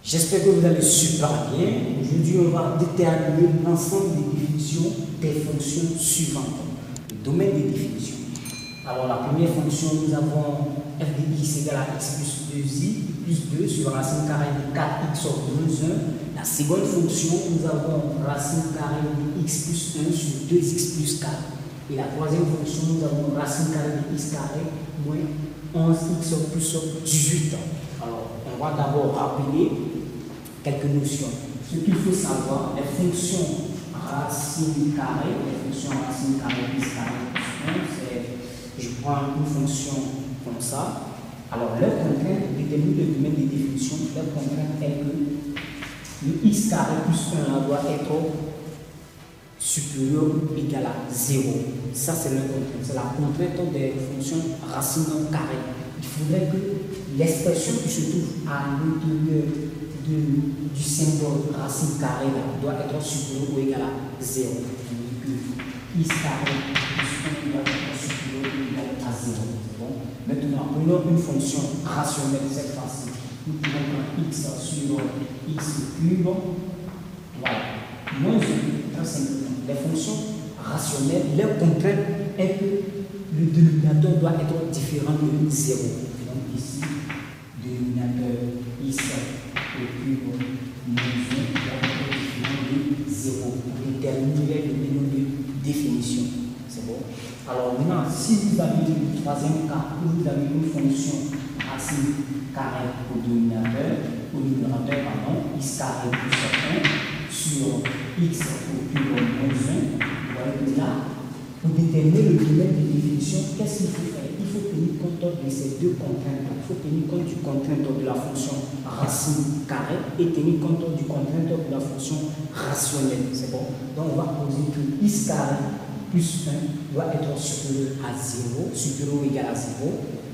J'espère que vous allez super bien. Aujourd'hui, on va déterminer l'ensemble des définitions des fonctions suivantes. Le domaine des définitions. Alors, la première fonction, nous avons f de x égale à x plus 2i plus 2 sur racine carrée de 4x sur moins 1. La seconde fonction, nous avons racine carrée de x plus 1 sur 2x plus 4. Et la troisième fonction, nous avons racine carrée de x carré moins 11x plus 18. Alors, on va d'abord rappeler quelques notions. Ce qu'il faut savoir, les fonctions racine carrée de x carré plus 1, c'est, je prends une fonction comme ça. Alors, leur contrainte détermine le domaine des définitions. Leur contrainte est que le x carré plus 1 doit être supérieur ou égal à 0. Ça, c'est leur contrainte. C'est la contrainte des fonctions racine carrée. Il faudrait que l'expression qui se trouve à l'intérieur du symbole racine carrée là, doit être supérieur ou égal à 0. Donc, x carré plus 1 doit être supérieur ou égal à 0. Bon. Maintenant, prenons une fonction rationnelle cette fois-ci. Nous pouvons prendre x sur x cube. Voilà. Moins 1, très simplement. Les fonctions rationnelles, leur contrainte est que le dénominateur doit être différent de 0. Donc ici, dénominateur x au cube moins 1 doit être différent de 0 pour déterminer le domaine de définition. C'est bon? Alors maintenant, si vous avez le troisième cas où vous avez une fonction racine carrée au numérateur, x carré plus 1 sur x au cube moins 1, vous voyez que là, pour déterminer le domaine de définition, qu'est-ce qu'il faut faire? Il faut tenir compte de ces deux contraintes. Il faut tenir compte du contrainte de la fonction racine carrée et tenir compte du contrainte de la fonction rationnelle. C'est bon? Donc on va poser que x carré plus 1 doit être supérieur à 0, supérieur ou égal à 0.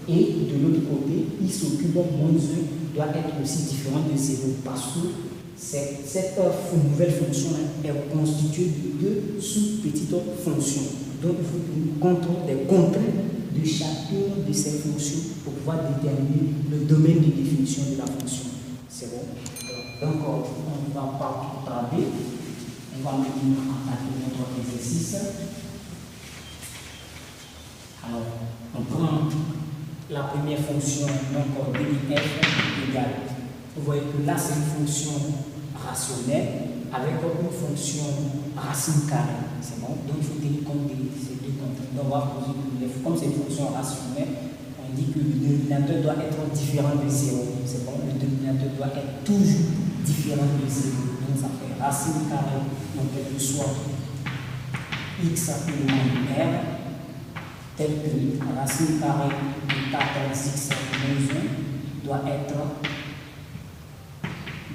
Et de l'autre côté, x au cube moins 1 doit être aussi différent de 0 parce que cette nouvelle fonction est constituée de deux sous-petites fonctions. Donc, il faut tenir compte des contraintes de chacune de ces fonctions pour pouvoir déterminer le domaine de définition de la fonction. C'est bon? Donc, on ne va pas tout tarder. On va maintenant attaquer notre exercice. Alors, on prend la première fonction, donc df égale. Vous voyez que là, c'est une fonction rationnelle avec une fonction racine carrée. C'est bon? Donc, il faut tenir compte de ces deux contraintes. Donc, on va poser que, comme c'est une fonction rationnelle, on dit que le dénominateur doit être différent de 0. C'est bon? Le dénominateur doit être toujours différent de 0. Donc, ça fait racine carrée, donc quel que soit x élément r, tel que racine carrée de 14x moins 1 doit être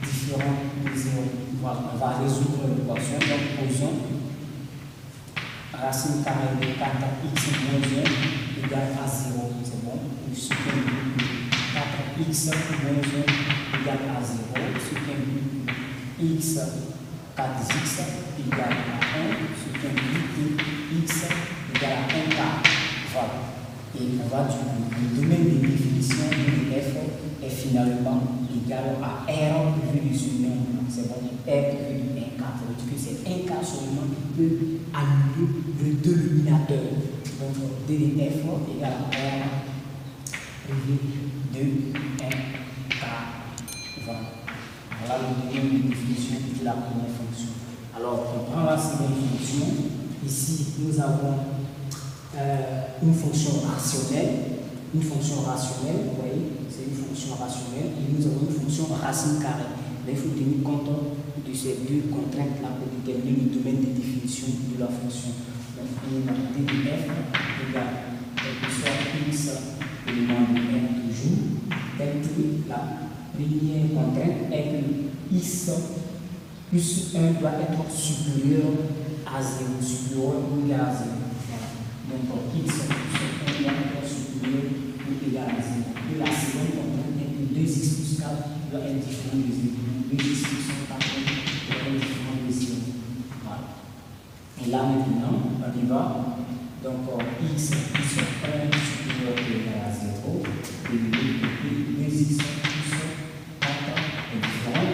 différent de 0. Voilà, on va résoudre l'équation. Donc, posons racine carrée de 4x moins 1 égale à 0. C'est bon? Ce qui est 4x moins 1 égale à 0. Ce qui est x 4x égale à 1. Ce qui est x égale à 1 quart. Voilà. Et on va du coup, le domaine de définition de f est finalement égal à r vu du surnombre. C'est bon, r vu du 1 quart. Ça veut dire que c'est 1 quart seulement qui peut annuler le dénominateur. Donc, d de f égale à r vu de 1 quart. Voilà. Voilà le domaine de définition de la première fonction. Alors, on prend la seconde fonction. Ici, nous avons une fonction rationnelle. Une fonction rationnelle, vous voyez, c'est une fonction rationnelle. Et nous avons une fonction racine carrée. Là, il faut tenir compte de ces deux contraintes-là pour déterminer le domaine de définition de la fonction. Donc, on a d de f égale, quel que soit x élément de r toujours, tel que la première contrainte est que x plus 1 doit être supérieur à 0, supérieur ou égal à 0. Donc, x plus 1 doit être supérieur ou égal à 0. Et la seconde contrainte est que 2x plus 4 doit être différent de 0. 2x plus 4 doit être différent de 0. Voilà. Et là maintenant, on y va. Donc, x plus 1 supérieur ou égal à 0. Et 2x plus 4 est différent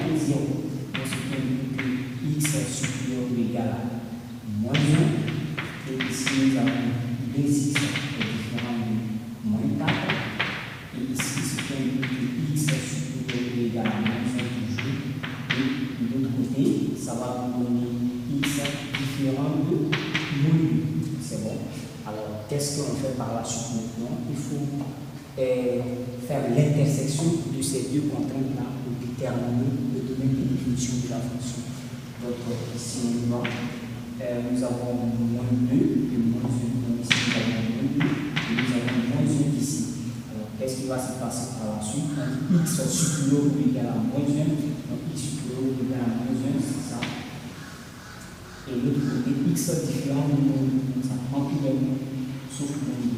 qu'est-ce qu'on fait par la suite maintenant? Il faut faire l'intersection de ces deux contraintes-là pour déterminer le domaine de définition de la fonction. Donc, ici, on voit, nous avons moins 2 et moins 1. Donc, ici, nous avons moins 2 et nous avons moins 1 ici. Alors, qu'est-ce qui va se passer par la suite? On dit x supérieur ou égal à moins 1. Donc, x supérieur ou égal à moins 1, c'est ça. Et l'autre côté, x différent de moins 1. Ça prend tout le monde, sauf moins 2.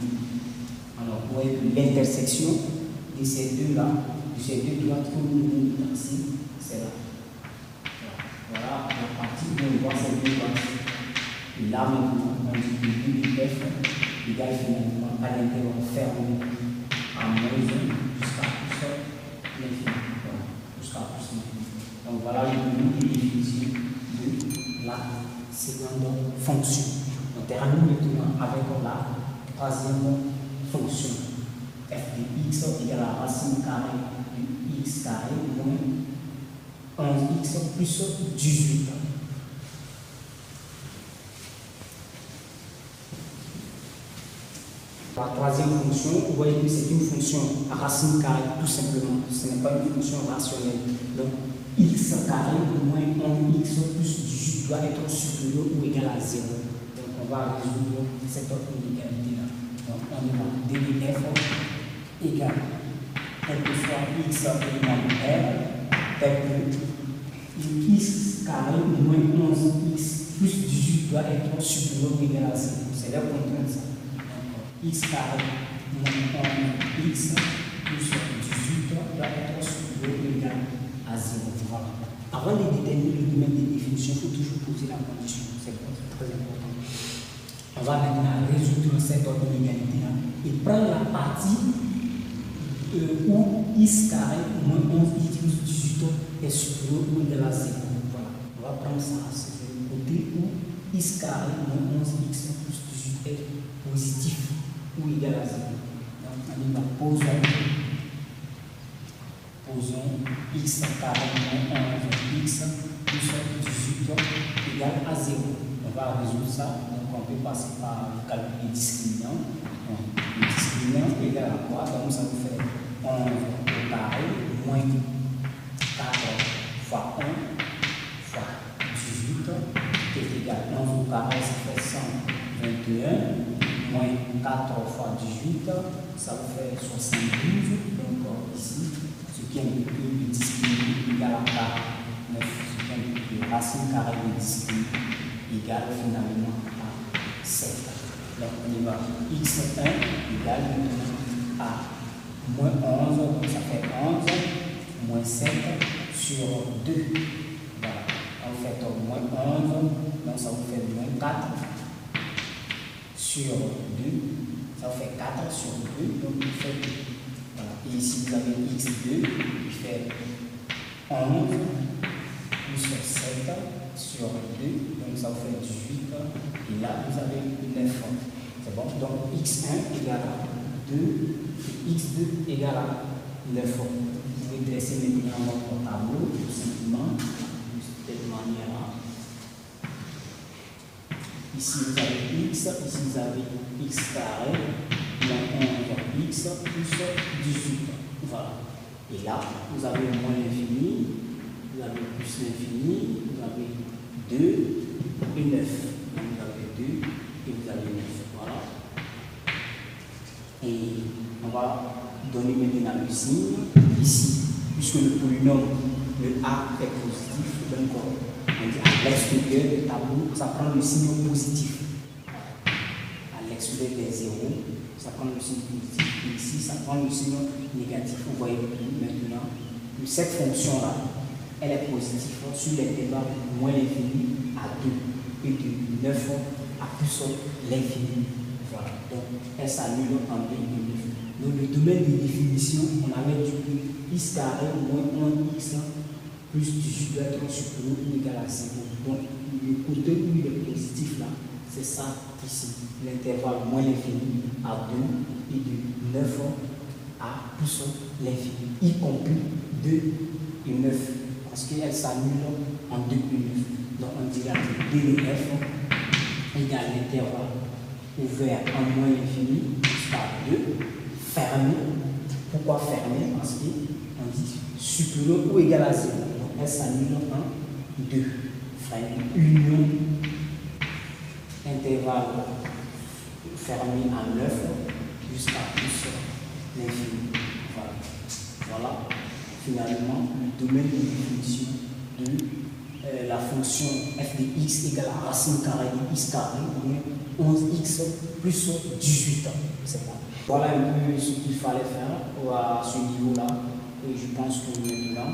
Alors, vous voyez l'intersection de ces deux-là, de ces deux droites que nous avons ici, c'est là. Voilà la partie où on voit ces deux droites. Et là, maintenant, on dit que f égale finalement à l'intervalle fermé à moins 1 jusqu'à plus l'infini. Voilà, jusqu'à plus l'infini. Donc, voilà le domaine de définition de la seconde fonction. On termine maintenant avec la troisième fonction f de x égale à racine carrée de x carré moins 11x plus 18. La troisième fonction, vous voyez que c'est une fonction à racine carrée tout simplement. Ce n'est pas une fonction rationnelle. Donc x carré moins 11x plus 18 doit être supérieur ou égal à 0. Donc on va résoudre cette inégalité-là. Donc on va df égale quelquefois x égale r, tel que x carré moins 11x plus 18 doit être supérieur ou égal à 0. C'est la contrainte ça. Donc x carré moins 11x plus 18 doit être supérieur ou égal à 0. Voilà. Avant de déterminer le domaine de définition, il faut toujours poser la condition. C'est très important. On va maintenant résoudre cette inégalité-là et prendre la partie où x carré moins 11x plus 18 est supérieur ou égal à 0. Voilà. On va prendre ça. C'est le côté où x carré moins 11x plus 18 est positif ou égal à 0. Donc on y va posons x carré moins 11x plus 18 égale à 0. On va résoudre ça. On peut passer par le calcul discriminant. Le discriminant est égal à quoi? Donc ça nous fait 11 au carré moins 4 fois 1 fois 18 qui est égal à 11 au carré, ça fait 121 moins 4 fois 18, ça vous fait 72. Donc ici, ce qui indique que le discriminant égal à 49, ce qui indique que racine carrée de discriminant égale finalement à 7. Donc on y va x1 égale maintenant à moins 11, donc ça fait 11, moins 7 sur 2. Voilà. En fait, moins 11, donc ça vous fait moins 4 sur 2. Ça vous fait 4 sur 2, donc il fait 2. Voilà. Et ici vous avez x2 qui fait 11 plus 7 sur 2, donc ça vous fait 18. Et là, vous avez 9. C'est bon? Donc x1 égale à 2 et x2 égale à 9. Vous pouvez dresser maintenant votre tableau, tout simplement, de cette manière-là. Ici, vous avez x, ici, vous avez x carré, moins 11x plus 18. Voilà. Et là, vous avez moins l'infini, vous avez plus l'infini, vous avez 2 et 9. Donc, vous avez 2 et vous avez 9. Voilà. Et on va donner maintenant le signe ici, puisque le polynôme, le a est positif, donc on dit à l'extérieur du tableau, ça prend le signe positif. À l'extérieur des zéros, ça prend le signe positif. Et ici, ça prend le signe négatif. Vous voyez maintenant que cette fonction-là, elle est positive sur l'intervalle moins l'infini à 2 et de 9 à plus l'infini. Voilà. Donc, elle s'annule en 2 et 9. Donc, le domaine de définition, on avait dit que x carré moins 1x plus 18 doit être supérieur ou égal à 0. Donc, le côté où il est positif là, c'est ça ici. L'intervalle moins l'infini à 2 et de 9 à plus l'infini, y compris 2 et 9. Parce qu'elle s'annule en 2 et 9. Donc on dirait que df égale l'intervalle ouvert en moins l'infini jusqu'à 2, fermé. Pourquoi fermé? Parce qu'on dit supérieur ou égal à 0. Donc S annule 1, 2. Fermé. Union, intervalle fermé à 9 jusqu'à plus l'infini. Voilà. Finalement, le domaine de définition de la fonction f de x égale à racine carrée de x carré, 11x plus 18. C'est bon. Voilà un peu ce qu'il fallait faire à ce niveau-là. Et je pense que maintenant,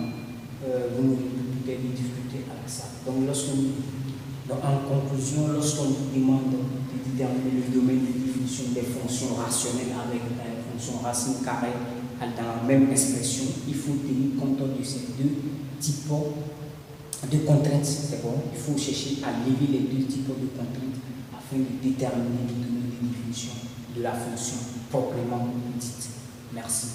vous n'aurez plus peut-être des difficultés avec ça. Donc, en conclusion, lorsqu'on vous demande de déterminer le domaine de définition des fonctions rationnelles avec la fonction racine carrée dans la même expression, il faut tenir compte de ces deux types de contraintes. C'est bon, il faut chercher à lever les deux types de contraintes afin de déterminer le domaine de définition de la fonction proprement dite. Merci.